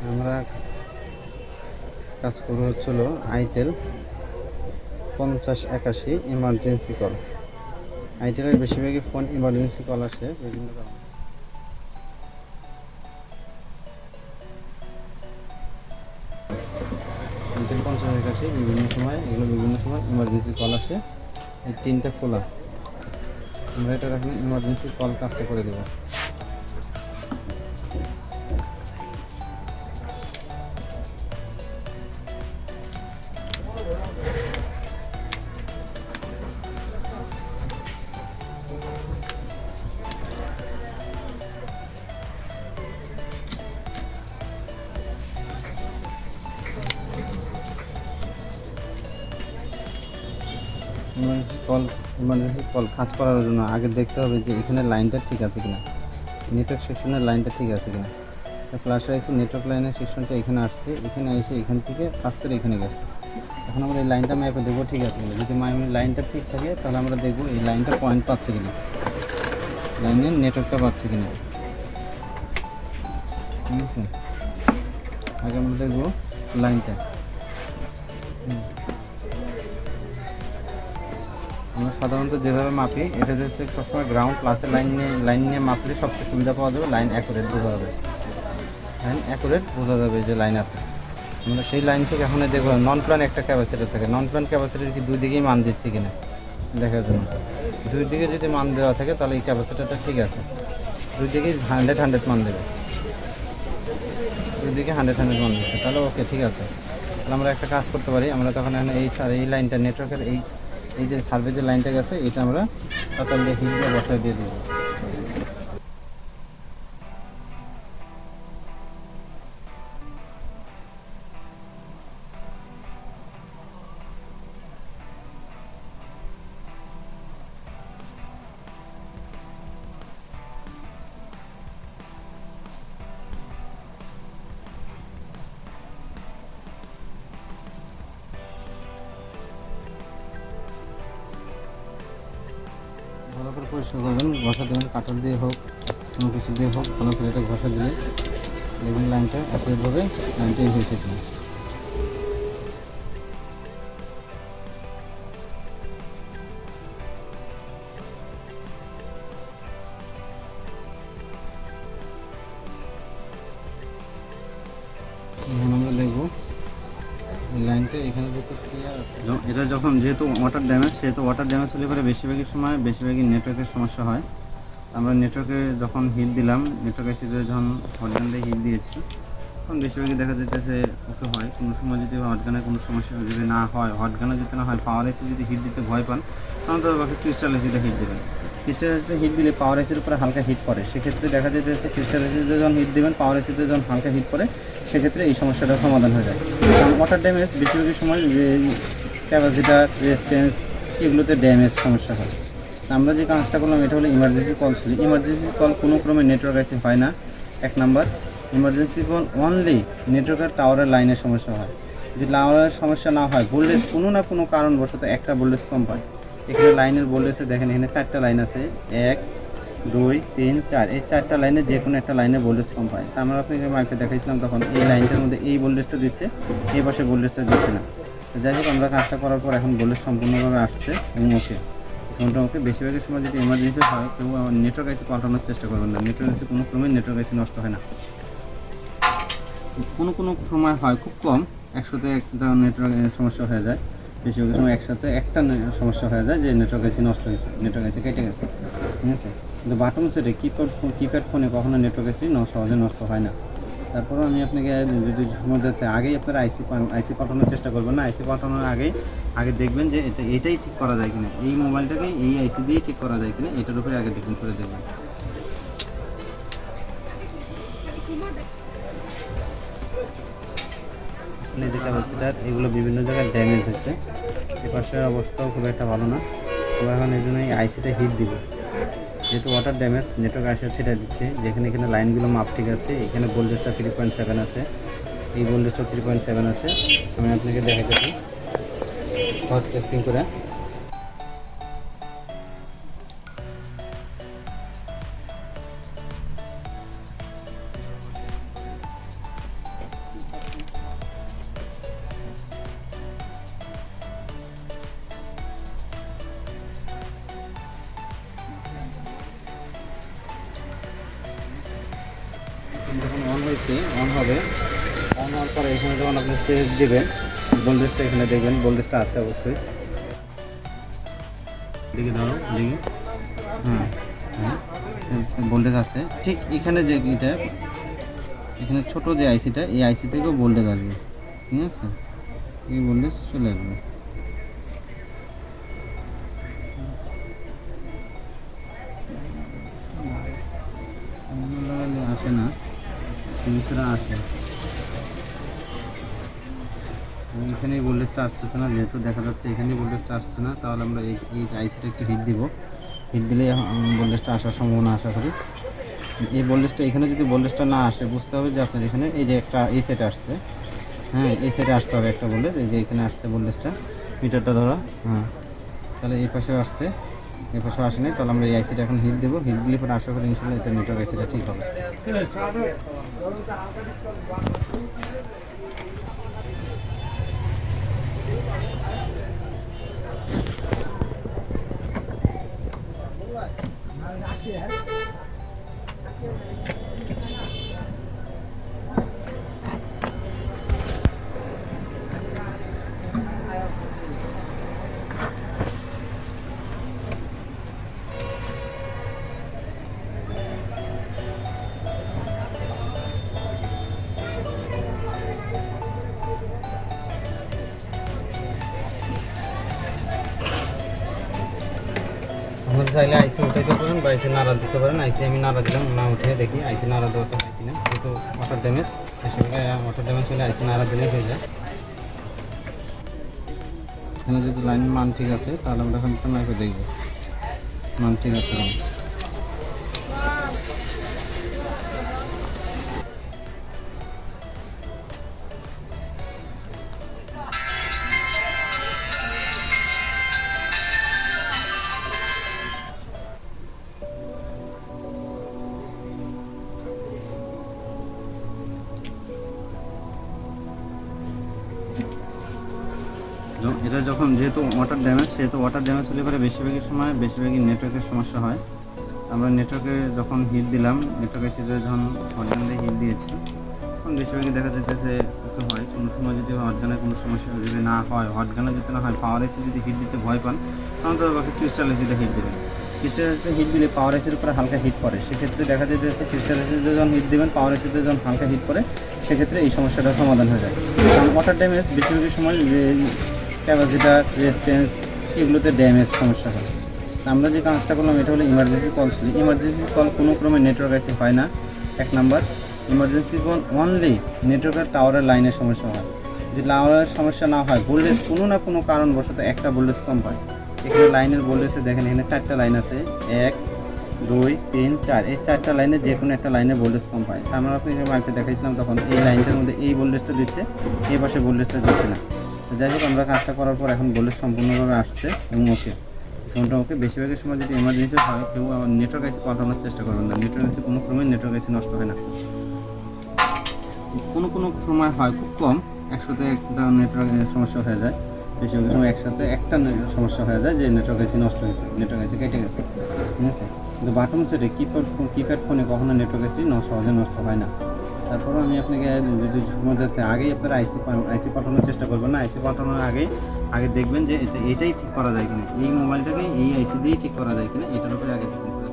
আমরা কাজ করবো হচ্ছিল আইটেল 5081 ইমার্জেন্সি কল। আইটেলের বেশিরভাগই ফোন ইমার্জেন্সি কল আসে বিভিন্ন কারণে। আইটেল 5081 বিভিন্ন সময় ইমার্জেন্সি কল আসে। এই তিনটা খোলা, আমরা এটা এখন ইমার্জেন্সি কল কাজটা করে দেবো। ইমার্জেন্সি কল কাজ করার জন্য আগে দেখতে হবে যে এখানে লাইনটা ঠিক আছে কিনা, নেটওয়ার্ক সেকশনের লাইনটা ঠিক আছে কিনা। ফ্ল্যাশ আইসি নেটওয়ার্ক লাইনের সেকশনটা এখানে আসছে, এখানে এসে এখান থেকে কাজ করে এখানে গেছে। এখন আমরা এই লাইনটা ম্যাপে দেখবো ঠিক আছে কিনা। যদি লাইনটা ঠিক থাকে তাহলে আমরা দেখবো এই লাইনটা পয়েন্ট পাচ্ছে কিনা, লাইনের নেটওয়ার্কটা পাচ্ছে কিনা। ঠিক আছে, আগে আমরা দেখবো লাইনটা। আমরা সাধারণত যেভাবে মাপি এটা হচ্ছে সবসময় গ্রাউন্ড প্লাসের লাইন নিয়ে মাপলে সবচেয়ে সুবিধা পাওয়া যাবে, লাইন অ্যাকুরেট বোঝা যাবে, যে লাইন আছে। আমরা সেই লাইন থেকে এখন দেখবো নন প্ল্যান একটা ক্যাপাসিটার থাকে, নন প্ল্যান ক্যাপাসিটার কি দুই দিকেই মান দিচ্ছে কিনা দেখার জন্য। দুই দিকে যদি মান দেওয়া থাকে তাহলে এই ক্যাপাসিটারটা ঠিক আছে, দুই দিকেই 100 মান দেবে, দুই দিকে 100 মান দিচ্ছে তাহলে ওকে ঠিক আছে। তাহলে আমরা একটা কাজ করতে পারি, আমরা তখন এই লাইনটা নেটওয়ার্কের এই যে সার্ভে যে লাইনটা গেছে এটা আমরা তাহলে হিট দিয়ে বসায় দিয়ে দেবো। ভালো করে পরিষ্কার করবেন, ঘষা দেবেন, কাটার দিয়ে হোক কোনো কিছু দিয়ে হোক, ভালো করে এটা ঘষা দিলে দেখবেন লাইনটা অ্যাকুরেটভাবে লাইন চেঞ্জ হয়েছে কিনা। এখন আমরা দেখবো এই লাইনটা এখানে যেহেতু ক্লিয়ার আছে, এটা যখন যেহেতু ওয়াটার ড্যামেজ হলে পরে বেশিরভাগই নেটওয়ার্কের সমস্যা হয়। আমরা নেটওয়ার্কে যখন হিট দিলাম, নেটওয়ার্ক আইসিতে যখন হটগানে হিট দিয়েছি তখন বেশিরভাগই দেখা যাচ্ছে ওকে হয়। কোনো সময় যদি হটগানে কোনো সমস্যা যদি না হয়, হটগানে যদি না হয়, পাওয়ার আইসি যদি হিট দিতে ভয় পান তখন তো বাকি ক্রিস্টাল আইসিতে হিট দেবেন। ক্রিস্টাল আইসিতে হিট দিলে পাওয়ার আইসির উপরে হালকা হিট পড়ে, সেক্ষেত্রে দেখা যেতেছে ক্রিস্টাল আইসিতে যখন হিট দেবেন, পাওয়ার আইসিতে যখন হালকা হিট পড়ে সেক্ষেত্রে এই সমস্যাটা সমাধান হয়ে যায়। কারণ ওয়াটার ড্যামেজ বেশিরভাগই সময় ক্যাপাসিটার, রেজিস্ট্যান্স এগুলোতে ড্যামেজ সমস্যা হয়। আমরা যে কাজটা করলাম এটা হলো ইমার্জেন্সি কল ছিল। ইমার্জেন্সি কল কোনো ক্রমে নেটওয়ার্ক আইসি হয় না। এক নাম্বার, ইমার্জেন্সি কল অনলি নেটওয়ার্কের টাওয়ারের লাইনের সমস্যা হয়। যদি টাওয়ারের সমস্যা না হয়, ভোল্টেজ কোনো না কোনো কারণবশত একটা ভোল্টেজ কম পায়। এখানে লাইনের ভোল্টেজে দেখেন এখানে 4টা লাইন আছে, 1 2 3 4, এই 4টা লাইনে যে কোনো একটা লাইনে ভোল্টেজ কম পায়। তা আমরা আপনাকে মাইকে দেখাইছিলাম তখন এই লাইনটার মধ্যে এই ভোল্টেজটা দিচ্ছে, এই পাশে ভোল্টেজটা দিচ্ছে না। যাই হোক, আমরা কাজটা করার পর এখন ভোল্টেজ সম্পূর্ণভাবে আসছে এবং ওকে ফোনটা ওকে। বেশিরভাগই সময় যদি এমার্জেন্সি হয় কেউ আমার নেটওয়ার্ক আইসি পাল্টানোর চেষ্টা করবেন না, নেটওয়ার্ক আইসি কোনো ক্রমে নেটওয়ার্ক আইসি নষ্ট হয় না। কোনো সময় হয় খুব কম, একসাথে একটা নেটওয়ার্ক সমস্যা হয়ে যায়, বেশিরভাগ সময় একসাথে একটা সমস্যা হয়ে যায় যে নেটওয়ার্ক আইসি নষ্ট হয়েছে, নেটওয়ার্ক আইসি কেটে গেছে। ঠিক আছে, কিন্তু বাটন সেটে কিপ্যাড ফোনে কখনো নেটওয়ার্ক আইসি সহজে নষ্ট হয় না। তারপরেও আমি আপনাকে যদি মধ্যে আগেই আপনারা আইসি পাঠানোর চেষ্টা করবেন না। আইসি পাঠানোর আগে দেখবেন যে এটাই ঠিক করা যায় কিনা, এই মোবাইলটাকে এই আইসি দিয়েই ঠিক করা যায় কিনা, এটার উপরে আগে ডিপেন্ড করে দেখবেন। যে ক্যাপাসিটার এগুলো বিভিন্ন জায়গায় ড্যামেজ হচ্ছে, এ পাশের অবস্থাও খুব একটা ভালো না। আমরা এখন এই জন্য এই আইসিটা হিট দিব, যেহেতু ওয়াটার ড্যামেজ নেটওয়ার্ক আইসি সেটা দিচ্ছে। যেখানে এখানে লাইনগুলো মাপ ঠিক আছে, এখানে ভোল্টেজটা 3.7 আছে, এই ভোল্টেজটা 3.7 আছে। আমি আপনাকে দেখাচ্ছি টেস্টিং করে। আইসি অন হবে। অন হওয়ার পরে এখানে যখন আপনি স্টেজ দেবেন, ভোল্টেজটা এখানে দেখবেন, ভোল্টেজটা আছে অবশ্যই। দিকে ধরো, দিকে, হ্যাঁ হ্যাঁ, ভোল্টেজ আছে। ঠিক এখানে যে এটা, এখানে ছোট যে আইসিটা, এই আইসি থেকেও ভোল্টেজ আসবে, ঠিক আছে, এই ভোল্টেজ চলে আসবে। আসে না, জিনিসটা আসে, এখানে ভোল্টেজটা আসতেছে না, যেহেতু দেখা যাচ্ছে এখানে ভোল্টেজটা আসছে না, তাহলে আমরা এই আইসিটা একটু হিট দিব। হিট দিলে ভোল্টেজটা আসার সম্ভাবনা আশা করি। এই ভোল্টেজটা এখানে যদি ভোল্টেজটা না আসে, বুঝতে হবে যে আপনার এখানে এই যে একটা এই সেটে আসছে, হ্যাঁ এই সেটে আসতে হবে একটা ভোল্টেজ। এই যে এখানে আসছে ভোল্টেজটা, মিটারটা ধরা, হ্যাঁ তাহলে এই পাশেও আসছে, এই পাশেও আসেনি, তাহলে আমরা এই আইসিটা এখন হিট দেবো। হিট দিলে পরে আশা করি ইনশাল্লাহ এটা নেটওয়ার্ক আইসিটা ঠিক হবে। আপনারা চাইলে আইসি উঠাইতে পারেন বা আইসি নাড়া দিতে পারেন। আইসি আমি নাড়া দিলাম, না উঠে দেখি আইসি নাড়া দেওয়াটা হয় কিনা, যেহেতু ওয়াটার ড্যামেজ, সেখানে ওয়াটার ড্যামেজ হলে আইসি নাড়া দিলেই হয়ে যায়। এখানে যদি লাইন মান ঠিক আছে, তাহলে আমরা এখন মাইকে দেখব মান ঠিক আছে কিনা। এটা যখন যেহেতু ওয়াটার ড্যামেজ, সেহেতু ওয়াটার ড্যামেজ হলে পরে বেশিরভাগই নেটওয়ার্কের সমস্যা হয়। আমরা নেটওয়ার্কে যখন হিট দিলাম, নেটওয়ার্ক এসে যখন হটগানে হিট দিয়েছি, তখন বেশিরভাগই দেখা যাইতেছে একটু হয়। কোনো সময় যদি হটগানে কোনো সমস্যা যদি না হয়, হটগানে যদি না হয়, পাওয়ার এসে যদি হিট দিতে ভয় পান, তখন তো বাকি ক্রিস্টাল এসিতে হিট দেবেন। ক্রিস্টাল এসিতে হিট দিলে পাওয়ার এসির উপরে হালকা হিট পড়ে, সেক্ষেত্রে দেখা যাইতেছে ক্রিস্টাল এসিতে যখন হিট দেবেন, পাওয়ার এসিতে যখন হালকা হিট পড়ে, সেক্ষেত্রে এই সমস্যাটার সমাধান হয়ে যায়। কারণ ওয়াটার ড্যামেজ বেশিরভাগই সময় ক্যাপাসিটার, রেজিস্ট্যান্স, এগুলোতে ড্যামেজ সমস্যা হয়। আমরা যে কাজটা করলাম এটা হলো ইমার্জেন্সি কল ছিল। ইমার্জেন্সি কল কোনো ক্রমে নেটওয়ার্ক আইসি হয় না, এক নাম্বার। ইমার্জেন্সি কল অনলি নেটওয়ার্কের টাওয়ারের লাইনের সমস্যা হয়। যদি টাওয়ারের সমস্যা না হয়, ভোল্টেজ কোনো না কোনো কারণবশত একটা ভোল্টেজ কম পায়। এখানে লাইনের ভোল্টেজে দেখেন, এখানে 4টা লাইন আছে, 1 2 3 4, এই 4টা লাইনে যে কোনো একটা লাইনে ভোল্টেজ কম পায়। আমরা আপনাকে মার্কেটে দেখাইছিলাম, তখন এই লাইনটার মধ্যে এই ভোল্টেজটা দিচ্ছে, এই পাশে ভোল্টেজটা দিচ্ছে না। যাই হোক, আমরা কাজটা করার পর এখন ভোল্টেজ সম্পূর্ণভাবে আসছে এবং ওকে, ফোনটা ওকে। বেশিরভাগের সময় যদি এমার্জেন্সি হয়, কেউ নেটওয়ার্ক আইসি পাল্টানোর চেষ্টা করবেন না। নেটওয়ার্ক আইসি কোনো ক্রমে নেটওয়ার্ক আইসি নষ্ট হয় না। কোনো সময় হয়, খুব কম, একসাথে একটা নেটওয়ার্কের সমস্যা হয়ে যায়। বেশিরভাগ সময় একসাথে একটা সমস্যা হয়ে যায় যে নেটওয়ার্ক আইসি নষ্ট হয়েছে, নেটওয়ার্ক আইসি কেটে গেছে, ঠিক আছে। কিন্তু বাটন সেটে কিপ্যাড ফোনে কখনো নেটওয়ার্ক আইসি সহজে নষ্ট হয় না। তারপরও আমি আপনাকে যদি আগেই আপনারা আইসি পাঠানোর চেষ্টা করবেন না। আইসি পাঠানোর আগে দেখবেন যে এটাই ঠিক করা যায় কিনা, এই মোবাইলটাকে এই আইসি দিয়েই ঠিক করা যায় কিনা, এটার উপরে আগে ঠিক করে দিন।